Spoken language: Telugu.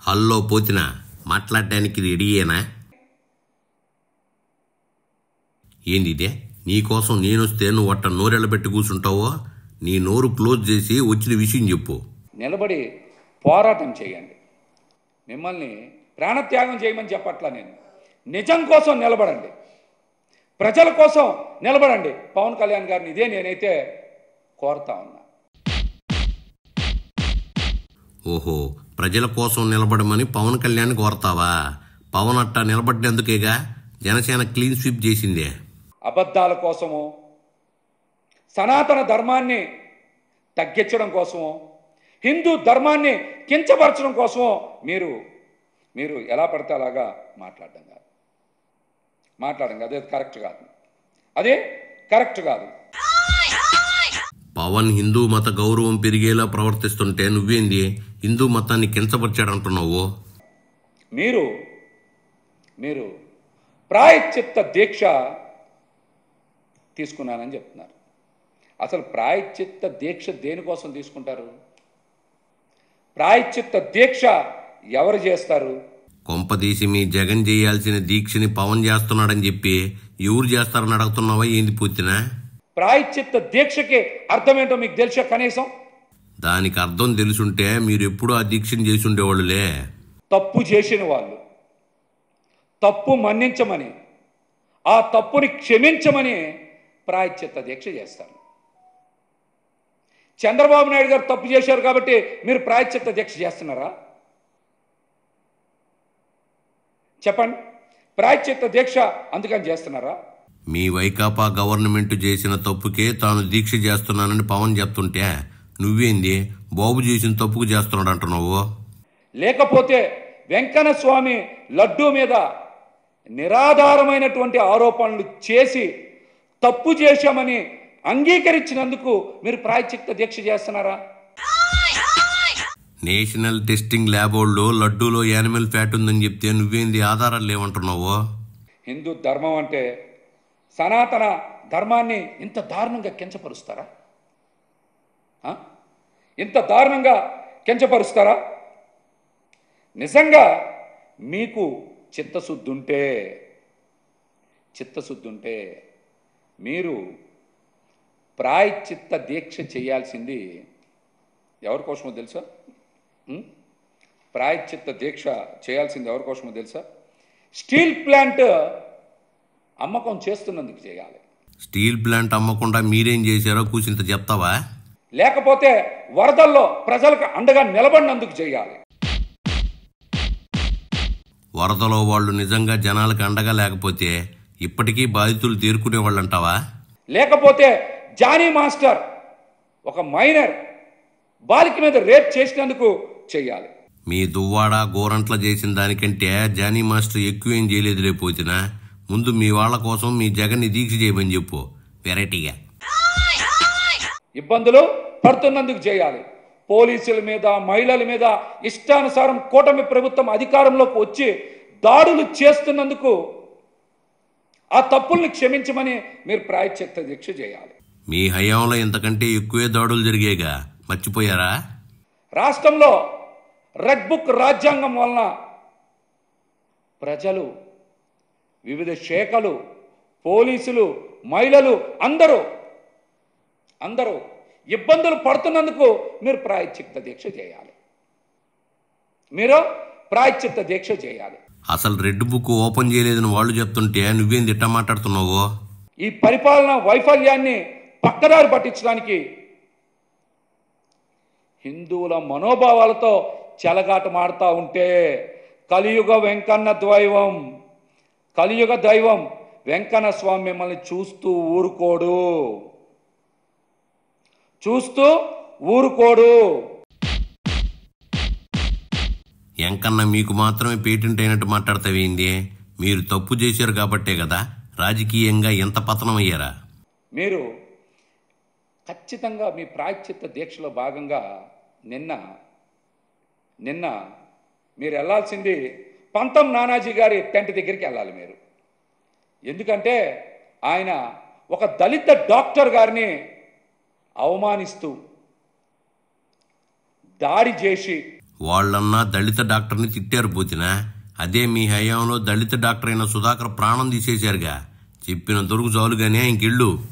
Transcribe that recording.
హల్లో పోతినా మాట్లాడడానికి రెడీయేనా? ఏందిదే? నీకోసం నేనొస్తే నువ్వు అట్ట నోరెళ్ళబెట్టి కూర్చుంటావో? నీ నోరు క్లోజ్ చేసి వచ్చిన విషయం చెప్పు. నిలబడి పోరాటం చేయండి. మిమ్మల్ని ప్రాణత్యాగం చేయమని చెప్పట్లా నేను. నిజం కోసం నిలబడండి, ప్రజల కోసం నిలబడండి. పవన్ కళ్యాణ్ గారిని ఇదే నేనైతే కోరుతా ఉన్నా. ఓహో, ప్రజల కోసం నిలబడమని పవన్ కళ్యాణ్ కోరతావా? పవన్ అట్టా నిలబడినందుకేగా జనసేన క్లీన్ స్వీప్ చేసిందే. అబద్ధాల కోసమో, సనాతన ధర్మాన్ని తగ్గించడం కోసమో, హిందూ ధర్మాన్ని కించపరచడం కోసమో మీరు ఎలా పడితే అలాగా మాట్లాడడం కాదు. అదే కరెక్ట్ కాదు. పవన్ హిందూ మత గౌరవం పెరిగేలా ప్రవర్తిస్తుంటే నువ్వేంది హిందూ మతాన్ని కించపరిచాడంటున్నావు? మీరు ప్రాయశ్చిత్త దీక్ష తీసుకున్నానని చెప్తున్నారు. అసలు ప్రాయశ్చిత్త దీక్ష దేనికోసం తీసుకుంటారు? ప్రాయశ్చిత్త దీక్ష ఎవరు చేస్తారు? కొంపదీసి మీ జగన్ చేయాల్సిన దీక్షని పవన్ చేస్తున్నాడని చెప్పి ఎవరు చేస్తారని అడుగుతున్నావా ఏంది పూర్తినా? ప్రాయశ్చిత్త దీక్షకి అర్థమేంటో మీకు తెలుసా కనీసం? దానికి అర్థం తెలుసుంటే మీరు ఎప్పుడూ ఆ దీక్షను చేసి ఉండేవాళ్ళులే. తప్పు చేసిన వాళ్ళు తప్పు మన్నించమని, ఆ తప్పుని క్షమించమని ప్రాయశ్చిత్త దీక్ష చేస్తారు. చంద్రబాబు నాయుడు గారు తప్పు చేశారు కాబట్టి మీరు ప్రాయశ్చిత్త దీక్ష చేస్తున్నారా? చెప్పండి. ప్రాయశ్చిత్త దీక్ష అందుకని చేస్తున్నారా? మీ వైకాపా గవర్నమెంట్ చేసిన తప్పుకే తాను దీక్ష చేస్తున్నానని పవన్ చెప్తుంటే నువ్వేంది బాబు చేసిన తప్పుకు చేస్తున్నాడు అంటున్నావు? లేకపోతే వెంకన్న స్వామి లడ్డూ మీద నిరాధారమైనటువంటి ఆరోపణలు చేసి తప్పు చేశామని అంగీకరించినందుకు మీరు ప్రాయశ్చిత్త దీక్ష చేస్తున్నారా? నేషనల్ టెస్టింగ్ ల్యాబ్ వాళ్ళు లడ్డూలో యానిమల్ ఫ్యాట్ ఉందని చెప్తే నువ్వేంది ఆధారాలు లేవంటున్నావు? హిందూ ధర్మం అంటే, సనాతన ధర్మాన్ని ఇంత దారుణంగా కించపరుస్తారా? ఇంత దారుణంగా కించపరుస్తారా? నిజంగా మీకు చిత్తశుద్ధి ఉంటే మీరు ప్రాయశ్చిత్త దీక్ష చేయాల్సింది ఎవరి కోసమో తెలుసా? ప్రాయశ్చిత్త దీక్ష చేయాల్సింది ఎవరి కోసమో తెలుసా? స్టీల్ ప్లాంట్ అమ్మకం చేస్తున్నందుకు చేయాలి. స్టీల్ ప్లాంట్ అమ్మకుండా మీరేం చేశారో కూసింత చెప్తావా? లేకపోతే వరదల్లో ప్రజలకు అండగా నిలబడినందుకు చేయాలి. వరదలో వాళ్ళు నిజంగా జనాలకు అండగా లేకపోతే ఇప్పటికీ బాధితులు తీరుకునే వాళ్ళు అంటావా? లేకపోతే జానీ మాస్టర్ ఒక మైనర్ బాలిక మీద రేప్ చేసినందుకు చేయాలి. మీ దువ్వాడ గోరంట్ల చేసిన దానికంటే జానీ మాస్టర్ ఎక్కువేం చేయలేదు లేకపోతేనా? ముందు మీ వాళ్ళ కోసం మీ జగన్ని దీక్ష చేయమని చెప్పు వెరైటీగా. ఇబ్బందులు పడుతున్నందుకు చేయాలి. పోలీసుల మీద, మహిళల మీద ఇష్టానుసారం కూటమి ప్రభుత్వం అధికారంలోకి వచ్చి దాడులు చేస్తున్నందుకు ఆ తప్పుల్ని క్షమించమని మీరు ప్రాయశ్చిత్త దీక్ష చేయాలి. మీ హయాంలో ఇంతకంటే ఎక్కువే దాడులు జరిగేగా, మర్చిపోయారా? రాష్ట్రంలో రెడ్ బుక్ రాజ్యాంగం వలన ప్రజలు, వివిధ శాఖలు, పోలీసులు, మహిళలు అందరూ ఇబ్బందులు పడుతున్నందుకు మీరు ప్రాయశ్చిత్త దీక్ష చేయాలి. అసలు రెడ్ బుక్ ఓపెన్ చేయలేదని వాళ్ళు చెప్తుంటే నువ్వేం తిట్టా మాట్లాడుతున్నావు? ఈ పరిపాలన వైఫల్యాన్ని పక్కదారి పట్టించడానికి హిందువుల మనోభావాలతో చెలగాటమాడుతూ ఉంటే కలియుగ దైవం వెంకన్న స్వామి మిమ్మల్ని చూస్తూ ఊరుకోడు. వెంకన్న మీకు మాత్రమే పేటెంట్ అయినట్టు మాట్లాడతావేంది? మీరు తప్పు చేశారు కాబట్టే కదా రాజకీయంగా ఎంత పతనం అయ్యారా? మీరు ఖచ్చితంగా మీ ప్రాయశ్చిత్త దీక్షలో భాగంగా నిన్న మీరు వెళ్ళాల్సింది పంతం నానాజీ గారి టెంట్ దగ్గరికి వెళ్ళాలి మీరు. ఎందుకంటే ఆయన ఒక దళిత డాక్టర్ గారిని అవమానిస్తూ దాడి చేసి వాళ్ళన్నా దళిత డాక్టర్ని తిట్టారు పోతినా. అదే మీ హయాంలో దళిత డాక్టర్ అయిన సుధాకర్ ప్రాణం తీసేశారుగా. చెప్పినంతవరకు చాలుగానే ఇంకెళ్ళు.